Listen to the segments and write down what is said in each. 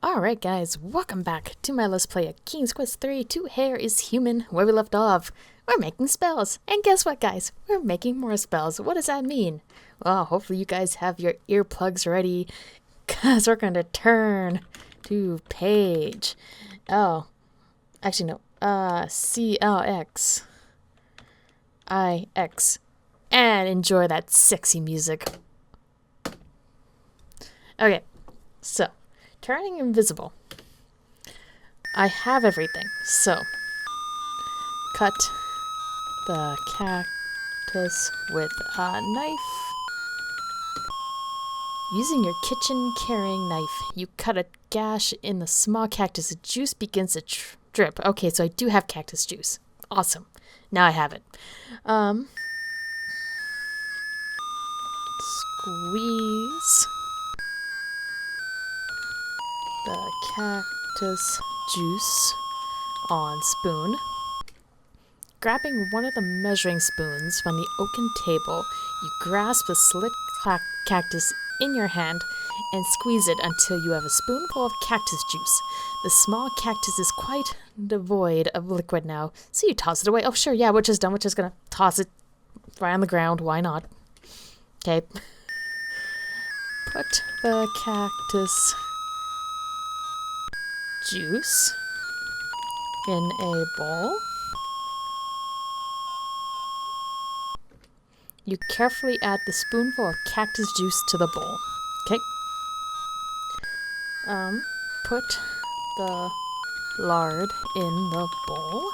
Alright guys, welcome back to my Let's Play of King's Quest 3 to Heir is Human, where we left off. We're making spells, and guess what guys, we're making more spells. What does that mean? Well, hopefully you guys have your earplugs ready, cause we're gonna turn to page. Oh, actually no, CLX IX, and enjoy that sexy music. Okay, so turning invisible. I have everything, so cut the cactus with a knife. Using your kitchen carrying knife, you cut a gash in the small cactus. The juice begins to drip. Okay, so I do have cactus juice. Awesome. Now I have it. Squeeze the cactus juice on spoon. Grabbing one of the measuring spoons from the oaken table, you grasp the slit cactus in your hand and squeeze it until you have a spoonful of cactus juice. The small cactus is quite devoid of liquid now, so you toss it away. Oh sure, yeah, we're just done. We're just gonna toss it right on the ground. Why not? Okay. Put the cactus juice in a bowl. You carefully add the spoonful of cactus juice to the bowl. Okay. Put the lard in the bowl.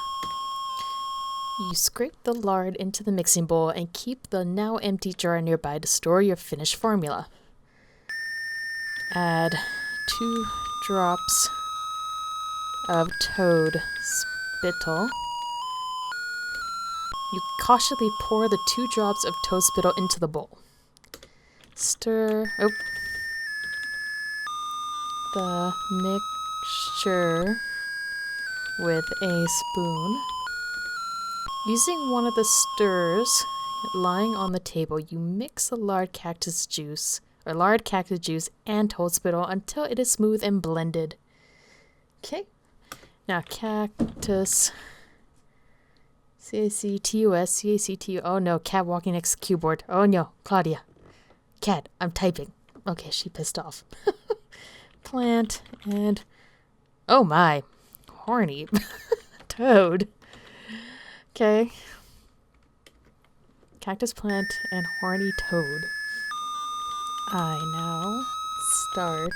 You scrape the lard into the mixing bowl and keep the now empty jar nearby to store your finished formula. Add 2 drops of toad spittle. You cautiously pour the 2 drops of toad spittle into the bowl. Stir the mixture with a spoon. Using one of the stirrers lying on the table, you mix the lard cactus juice and toad spittle until it is smooth and blended. Okay. Now cactus, C-A-C-T-U-S, C-A-C-T-U, oh no, cat walking next to the keyboard. Oh no, Claudia. Cat, I'm typing. Okay, she pissed off. Plant and, oh my, horny toad. Okay. Cactus plant and horny toad. I now start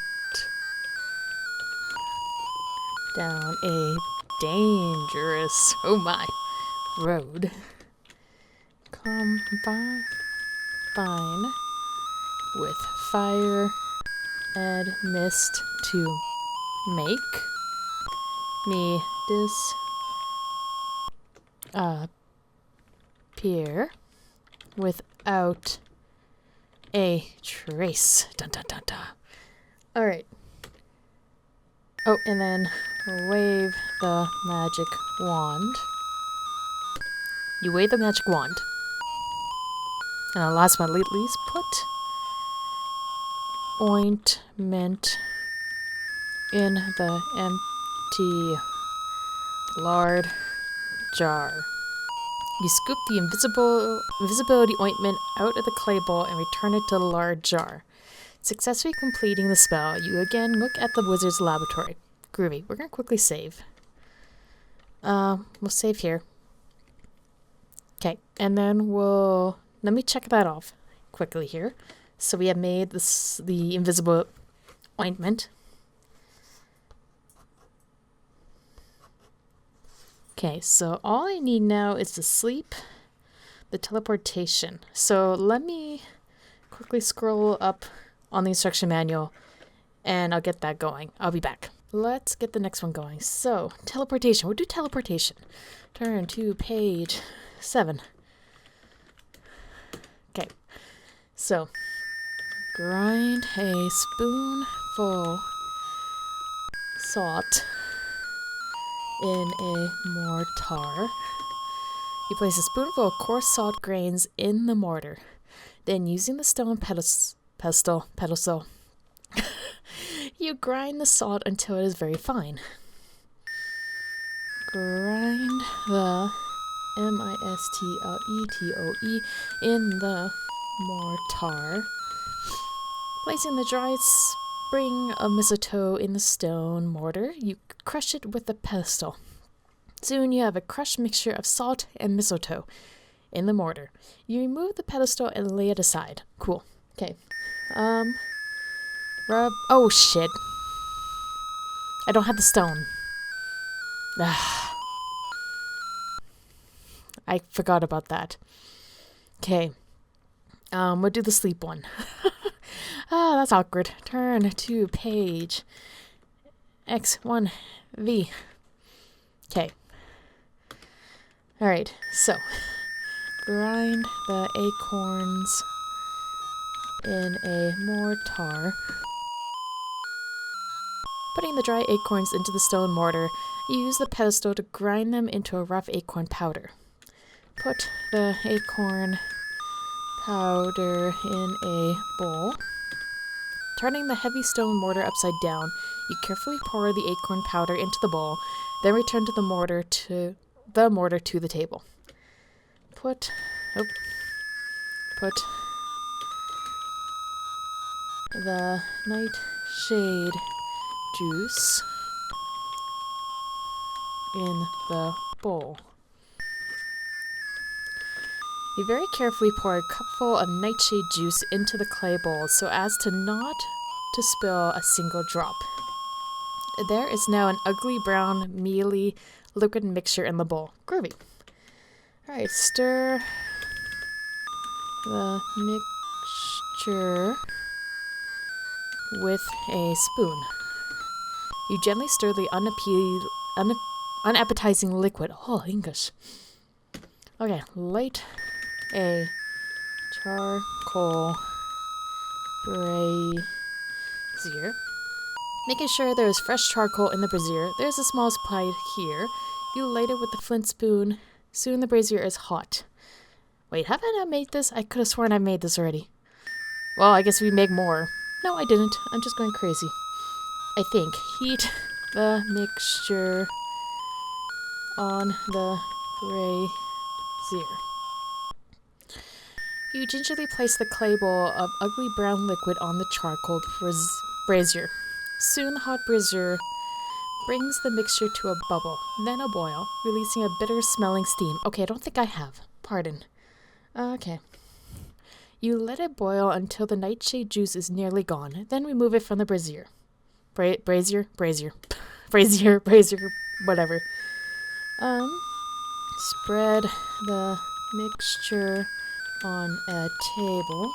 down a dangerous, oh my, road. Combine with fire and mist to make me disappear without a trace. Dun dun dun dun. Alright. Oh, and then wave the magic wand. You wave the magic wand. And last but not least, put ointment in the empty lard jar. You scoop the invisibility ointment out of the clay bowl and return it to the lard jar. Successfully completing the spell, you again look at the wizard's laboratory. Groovy. We're gonna quickly save. We'll save here. Okay, and then let me check that off quickly here. So we have made the invisible ointment. Okay, so all I need now is the sleep, the teleportation. So let me quickly scroll up on the instruction manual and I'll get that going. I'll be back. Let's get the next one going. So, teleportation. We'll do teleportation. Turn to page 7. Okay. So, grind a spoonful salt in a mortar. You place a spoonful of coarse salt grains in the mortar. Then, using the stone pedestal, you grind the salt until it is very fine. Grind the M-I-S-T-L-E-T-O-E in the mortar. Placing the dried spring of mistletoe in the stone mortar, you crush it with a pestle. Soon you have a crushed mixture of salt and mistletoe in the mortar. You remove the pedestal and lay it aside. Cool. Okay. Rub. Oh shit. I don't have the stone. I forgot about that. Okay. We'll do the sleep one. That's awkward. Turn to page X1V. Okay. Alright, so grind the acorns in a mortar. Putting the dry acorns into the stone mortar, you use the pedestal to grind them into a rough acorn powder. Put the acorn powder in a bowl. Turning the heavy stone mortar upside down, you carefully pour the acorn powder into the bowl, then return to the mortar to the table. Put the nightshade juice in the bowl. You very carefully pour a cupful of nightshade juice into the clay bowl so as to not to spill a single drop. There is now an ugly brown, mealy liquid mixture in the bowl. Groovy. Alright, stir the mixture with a spoon. You gently stir the unappetizing liquid. Oh, English. Okay, light a charcoal brazier. Making sure there is fresh charcoal in the brazier. There's a small supply here. You light it with the flint spoon. Soon the brazier is hot. Wait, have I not made this? I could have sworn I made this already. Well, I guess we make more. No, I didn't. I'm just going crazy. I think. Heat the mixture on the brazier. You gingerly place the clay bowl of ugly brown liquid on the charcoal brazier. Soon the hot brazier brings the mixture to a bubble, then a boil, releasing a bitter-smelling steam. Okay, I don't think I have. Pardon. Okay. You let it boil until the nightshade juice is nearly gone, then remove it from the brazier. Brazier, whatever. Spread the mixture on a table.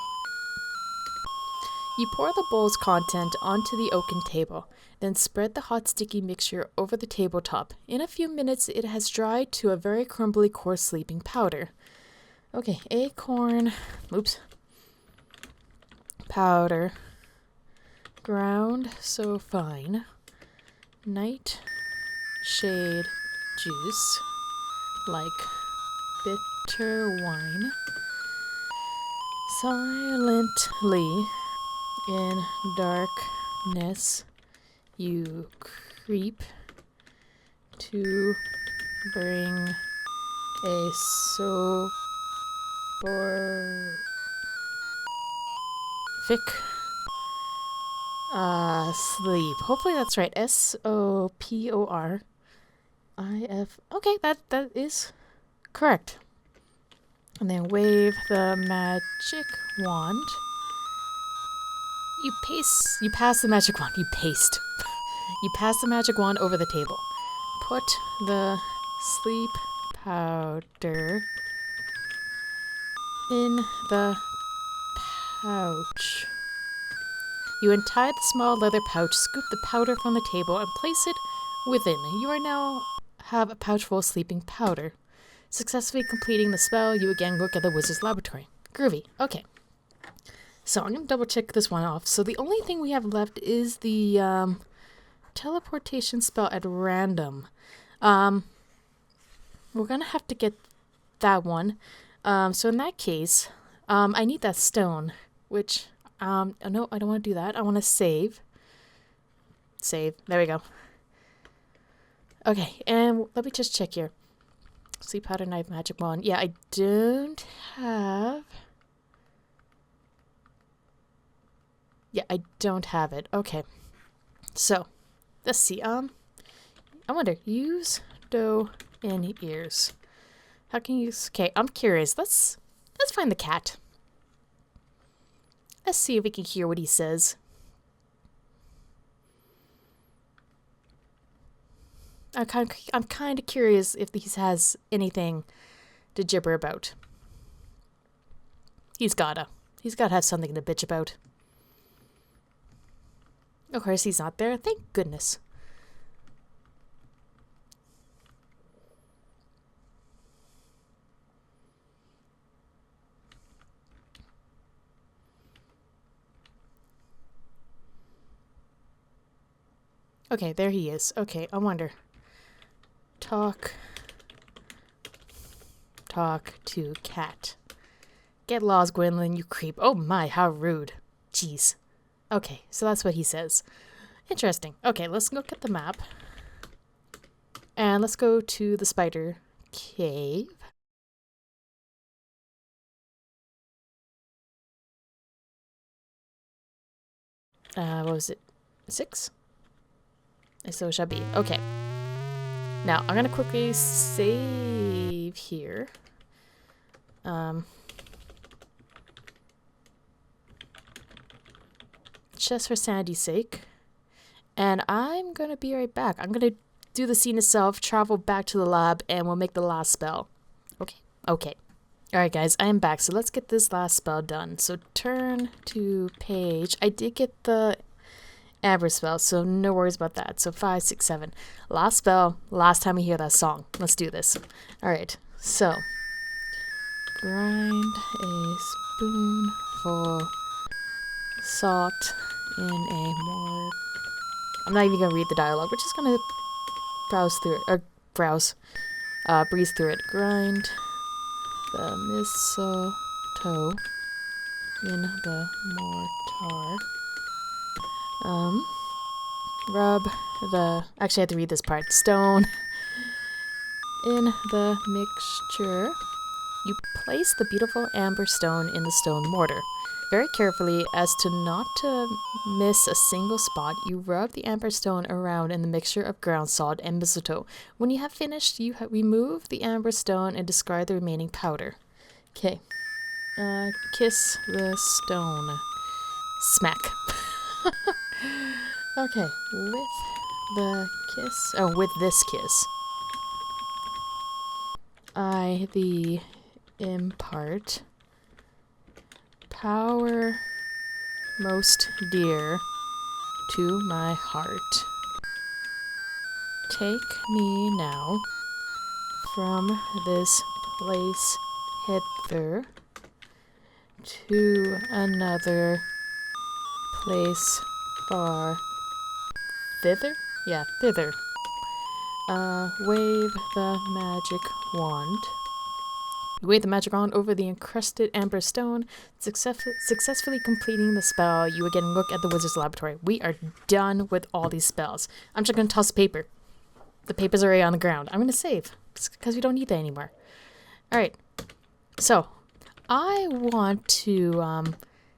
You pour the bowl's content onto the oaken table, then spread the hot sticky mixture over the tabletop. In a few minutes, it has dried to a very crumbly, coarse sleeping powder. Okay, acorn, powder, ground so fine, nightshade juice, like bitter wine. Silently, in darkness, you creep to bring a sleep. Hopefully that's right. S-O-P-O-R-I-F. Okay, that is correct. And then wave the magic wand. You pass the magic wand. You pass the magic wand over the table. Put the sleep powder in the pouch. You untie the small leather pouch, scoop the powder from the table, and place it within. You are now have a pouch full of sleeping powder. Successfully completing the spell, you again look at the wizard's laboratory. Groovy. Okay. So I'm going to double check this one off. So the only thing we have left is the teleportation spell at random. We're going to have to get that one. So in that case, I need that stone, which, no, I don't want to do that. I want to save. save. There we go. Okay, and let me just check here. Sleep powder, knife, magic wand. Yeah, I don't have... Yeah, I don't have it. Okay. So, let's see. I wonder, use dough in ears. How can you use... Okay, I'm curious. Let's find the cat. Let's see if we can hear what he says. I'm kind of curious if he has anything to gibber about. He's gotta have something to bitch about. Of course, he's not there. Thank goodness. Okay, there he is. Okay, I wonder. Talk to cat. Get lost, Gwendolyn, you creep. Oh my, how rude. Jeez. Okay, so that's what he says. Interesting. Okay, let's look at the map. And let's go to the spider cave. What was it? 6? So it shall be. Okay. Now, I'm going to quickly save here. Just for sanity's sake. And I'm going to be right back. I'm going to do the scene itself, travel back to the lab, and we'll make the last spell. Okay? Okay. Alright guys, I am back. So let's get this last spell done. So turn to page. I did get the Amber spell, so no worries about that. So 5, 6, 7. Last spell, last time we hear that song. Let's do this. Alright, so grind a spoonful salt in a more... I'm not even gonna read the dialogue. We're just gonna browse through it, or breeze through it. Grind the mistletoe in the mortar. Rub the... Actually, I have to read this part. Stone in the mixture. You place the beautiful amber stone in the stone mortar. Very carefully, as to not to miss a single spot, you rub the amber stone around in the mixture of ground salt and mistletoe. When you have finished, you remove the amber stone and discard the remaining powder. Okay. Kiss the stone. Smack. Okay, with the kiss... Oh, with this kiss. I thee impart power most dear to my heart. Take me now from this place hither to another place far thither? Yeah, thither. Wave the magic wand. You wave the magic wand over the encrusted amber stone, successfully completing the spell. You again look at the wizard's laboratory. We are done with all these spells. I'm just going to toss the paper. The paper's already on the ground. I'm going to save, because we don't need that anymore. Alright, so I want to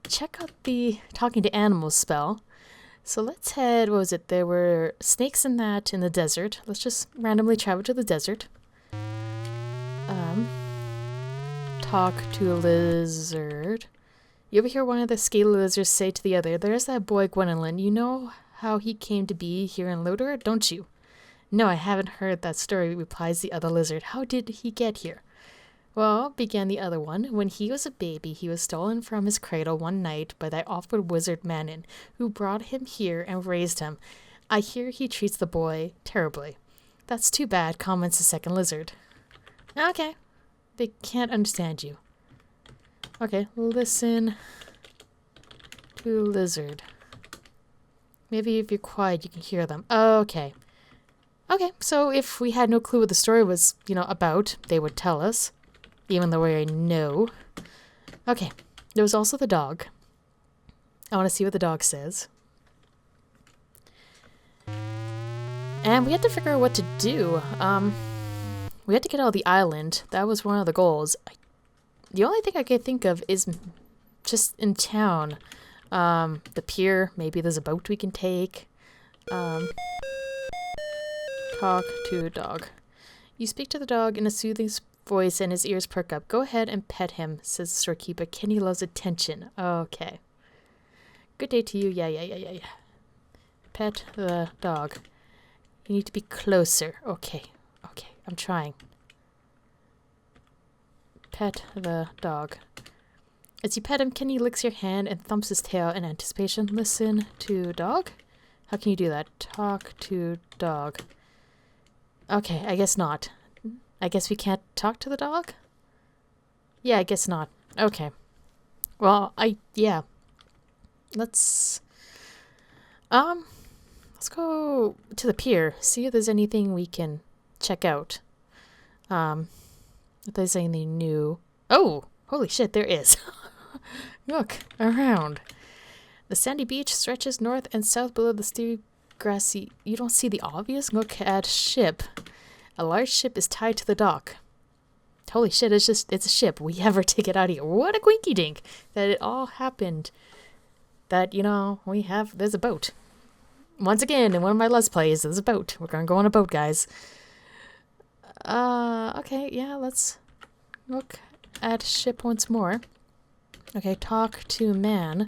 check out the talking to animals spell. So let's head, what was it? There were snakes in that in the desert. Let's just randomly travel to the desert. Talk to a lizard. You ever hear one of the scaly lizards say to the other, "There's that boy Gwendolyn. You know how he came to be here in Lodor, don't you?" "No, I haven't heard that story," replies the other lizard. "How did he get here?" "Well," began the other one, "when he was a baby, he was stolen from his cradle one night by that awful wizard Manon, who brought him here and raised him. I hear he treats the boy terribly." "That's too bad," comments the second lizard. "Okay. They can't understand you." "Okay, listen to lizard. Maybe if you're quiet, you can hear them." "Okay. Okay, so if we had no clue what the story was, about, they would tell us. Even though we know. Okay, there was also the dog. I want to see what the dog says. And we had to figure out what to do. We had to get out of the island. That was one of the goals. The only thing I can think of is just in town. The pier. Maybe there's a boat we can take. Talk to dog. You speak to the dog in a soothing voice and his ears perk up. Go ahead and pet him, says the storekeeper. Kenny loves attention. Okay. Good day to you. Yeah. Pet the dog. You need to be closer. Okay. I'm trying. Pet the dog. As you pet him, Kenny licks your hand and thumps his tail in anticipation. Listen to dog? How can you do that? Talk to dog. Okay, I guess not. I guess we can't talk to the dog? Yeah, I guess not. Okay. Well, yeah. Let's go to the pier, see if there's anything we can check out. If there's anything new. Oh, holy shit, there is. Look around. The sandy beach stretches north and south below the steep grassy. You don't see the obvious? Look at ship. A large ship is tied to the dock. Holy shit, it's a ship. We have our ticket out of here. What a quinky dink that it all happened. That, there's a boat. Once again, in one of my Let's Plays, there's a boat. We're gonna go on a boat, guys. Okay, yeah, let's look at ship once more. Okay, talk to man.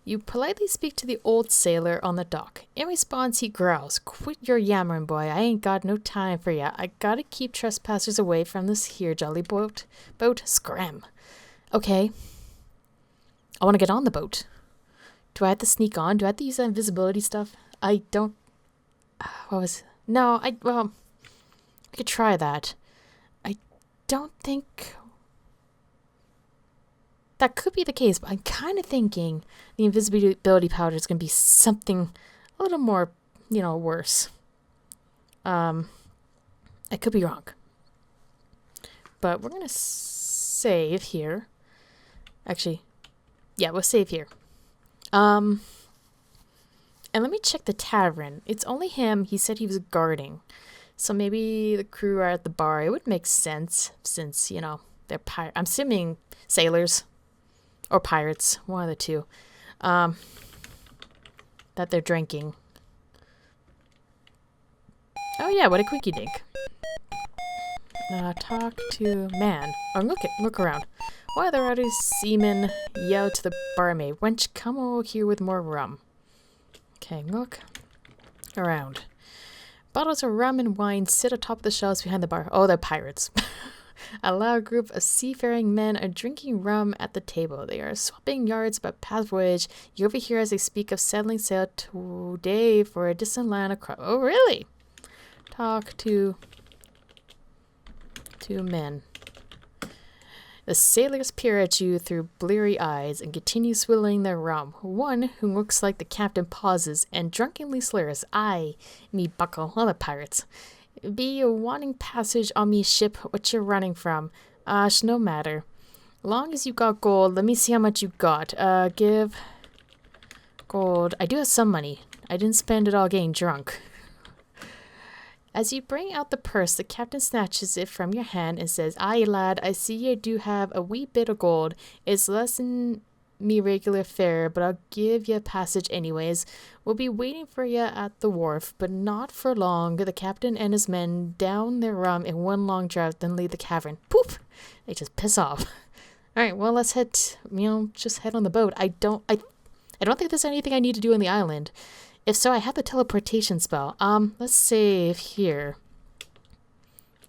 You politely speak to the old sailor on the dock. In response, he growls, "Quit your yammering, boy. I ain't got no time for ya. I gotta keep trespassers away from this here jolly boat. Scram." Okay. I want to get on the boat. Do I have to sneak on? Do I have to use that invisibility stuff? I don't... Well, we could try that. I don't think... That could be the case, but I'm kind of thinking the invisibility powder is going to be something a little more, worse. I could be wrong. But we're going to save here. Actually, yeah, we'll save here. And let me check the tavern. It's only him. He said he was guarding. So maybe the crew are at the bar. It would make sense since, they're I'm assuming sailors or pirates, one of the two, that they're drinking. Oh yeah, what a quickie dink. Talk to man. Oh, look around. Why the rowdy seamen yell to the barmaid, "Wench, come over here with more rum." Okay, look around. Bottles of rum and wine sit atop the shelves behind the bar. Oh, they're pirates. A loud group of seafaring men are drinking rum at the table. They are swapping yards about past voyage. You overhear as they speak of settling sail today for a distant land across. Oh, really? Talk to men. The sailors peer at you through bleary eyes and continue swilling their rum. One, who looks like the captain, pauses and drunkenly slurs, "Aye, me buckle, other pirates. Be you wanting passage on me ship, what you're running from? No matter. Long as you got gold, let me see how much you got. Give gold. I do have some money. I didn't spend it all getting drunk." As you bring out the purse, the captain snatches it from your hand and says, "Aye, lad, I see you do have a wee bit of gold. It's less than me regular fare, but I'll give you passage anyways. We'll be waiting for you at the wharf, but not for long." The captain and his men down their rum in one long draught, then leave the cavern. Poof! They just piss off. Alright, well, let's head, just head on the boat. I don't think there's anything I need to do on the island. If so, I have the teleportation spell. Let's save here.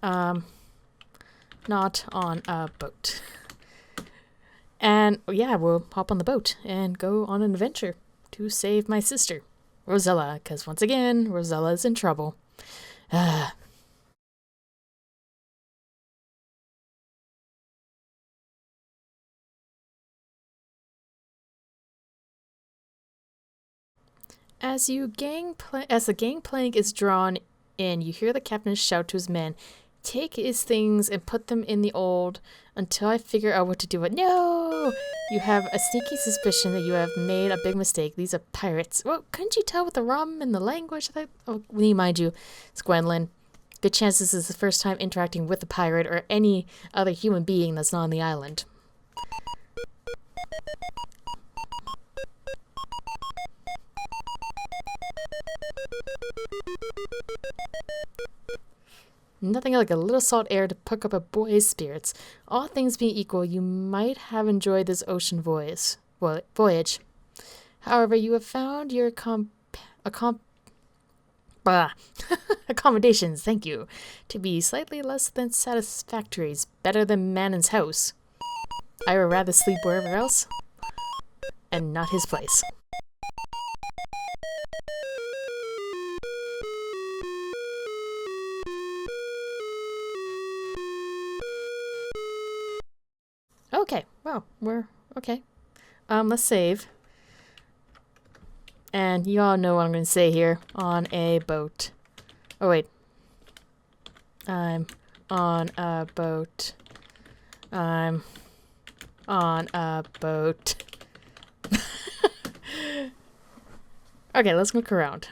Not on a boat. And yeah, we'll hop on the boat and go on an adventure to save my sister, Rosella, because once again, Rosella is in trouble. As the gangplank is drawn in, you hear the captain shout to his men, "Take his things and put them in the old until I figure out what to do with— No! You have a sneaky suspicion that you have made a big mistake. These are pirates. Well, couldn't you tell with the rum and the language? Oh, mind you, it's Gwendolyn. Good chance this is the first time interacting with a pirate or any other human being that's not on the island. Nothing like a little salt air to pick up a boy's spirits. All things being equal, you might have enjoyed this ocean voyage. However, you have found your accommodations, thank you, to be slightly less than satisfactory. Better than Mannon's house. I would rather sleep wherever else, and not his place. Okay, well, we're okay. Let's save. And you all know what I'm going to say here. On a boat. Oh, wait. I'm on a boat. I'm on a boat. Okay, let's look around.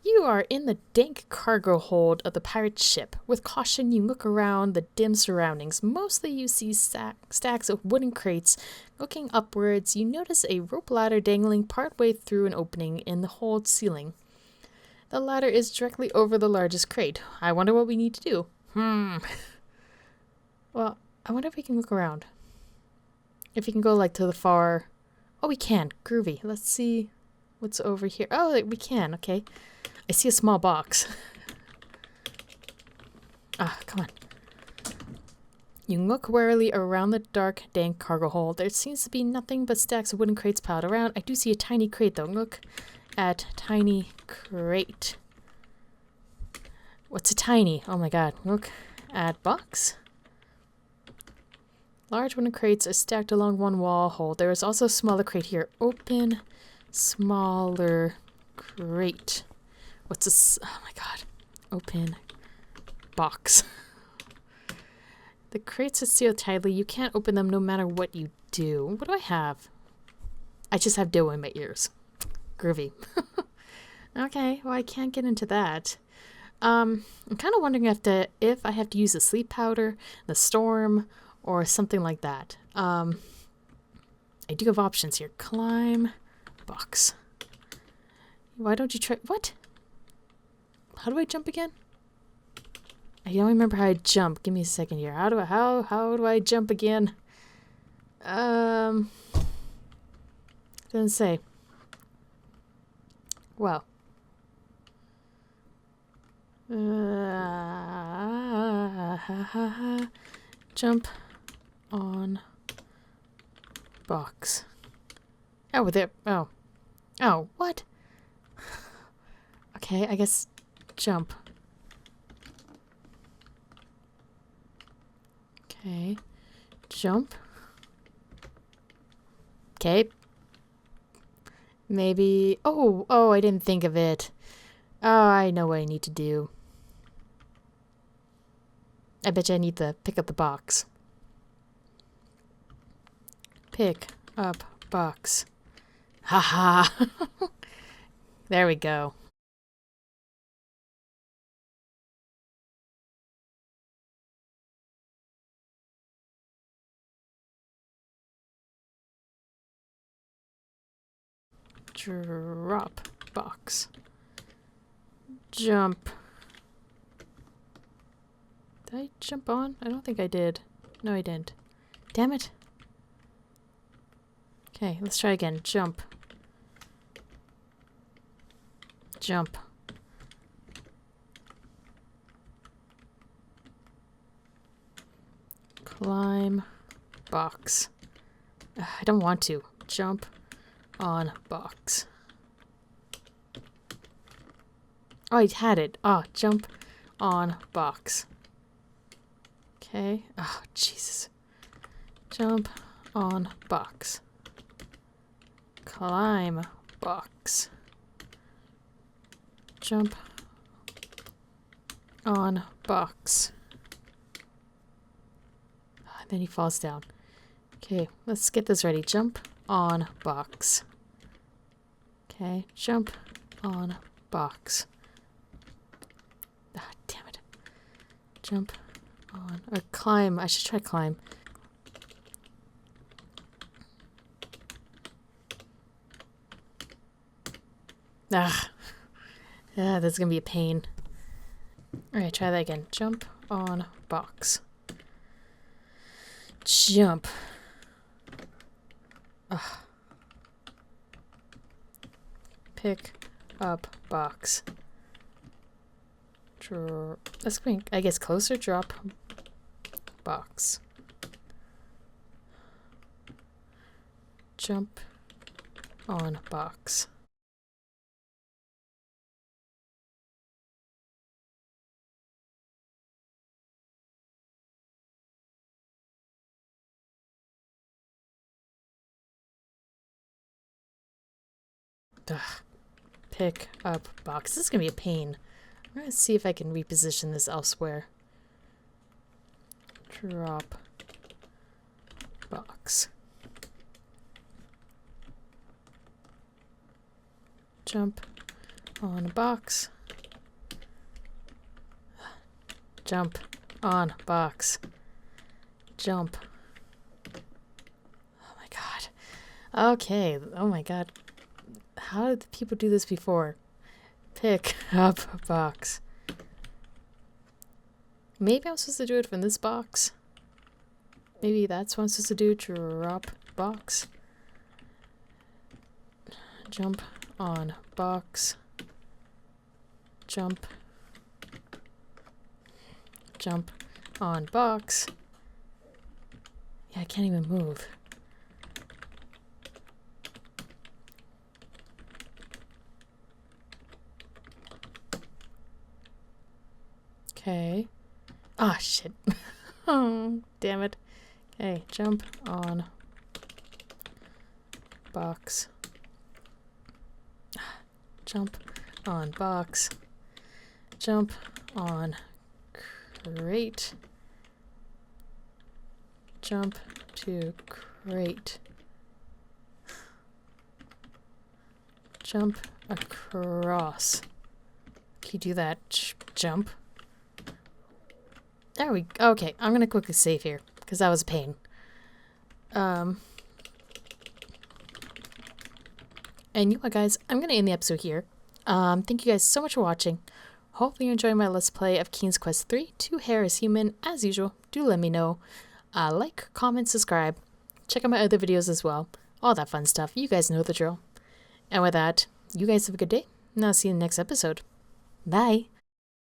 You are in the dank cargo hold of the pirate ship. With caution, you look around the dim surroundings. Mostly you see stacks of wooden crates. Looking upwards, you notice a rope ladder dangling partway through an opening in the hold ceiling. The ladder is directly over the largest crate. I wonder what we need to do. Well, I wonder if we can look around. If we can go, like, to the far... Oh, we can. Groovy. Let's see what's over here. Oh, we can. Okay. I see a small box. Ah, come on. You look warily around the dark, dank cargo hold. There seems to be nothing but stacks of wooden crates piled around. I do see a tiny crate, though. Look at tiny crate. What's a tiny? Oh my god. Look at box. Large wooden crates are stacked along one wall hold. There is also a smaller crate here. Open smaller crate. What's this? Oh my god. Open box. The crates are sealed tightly. You can't open them no matter what you do. What do I have? I just have dough in my ears. Groovy. Okay, well I can't get into that. I'm kind of wondering if I have to use the sleep powder, the storm, or something like that. I do have options here. Climb box. Why don't you try... What? How do I jump again? I don't remember how I jump. Give me a second here. How do I jump again? Doesn't say. Well. Jump on box. Oh, there. Oh. Oh, what? Okay, I guess jump. Okay. Jump. Okay. Maybe... Oh, I didn't think of it. Oh, I know what I need to do. I bet you I need to pick up the box. Pick up box. Haha. There we go. Drop box. Jump. Did I jump on? I don't think I did. No, I didn't. Damn it. Okay, let's try again. Jump. Jump. Climb box. I don't want to. Jump on box. Oh, I had it. Oh, jump on box. Okay. Oh, Jesus. Jump on box. Climb box. Jump on box. Then he falls down. Okay, let's get this ready. Jump on box. Okay, jump on box. Ah, damn it. Jump on, or climb. I should try climb. Ah, that's gonna be a pain. Alright, try that again. Jump on box. Jump. Ugh. Pick up box. Let's bring, I guess, closer. Drop box. Jump on box. Ugh. Pick up box. This is gonna be a pain. I'm gonna see if I can reposition this elsewhere. Drop box. Jump on a box. Jump on box. Jump. Oh my god. Okay. Oh my god. How did people do this before? Pick up a box. Maybe I'm supposed to do it from this box. Maybe that's what I'm supposed to do. Drop box. Jump on box. Jump. Jump on box. Yeah, I can't even move. Okay. Ah, shit. Oh, damn it. Okay, jump on box. Jump on box. Jump on crate. Jump to crate. Jump across. Can you do that? Jump. There we go. Okay, I'm gonna quickly save here because that was a pain. And you know what, guys? I'm gonna end the episode here. Thank you guys so much for watching. Hopefully you're enjoying my Let's Play of King's Quest 3 to Heir is Human. As usual, do let me know. Like, comment, subscribe. Check out my other videos as well. All that fun stuff. You guys know the drill. And with that, you guys have a good day. And I'll see you in the next episode. Bye.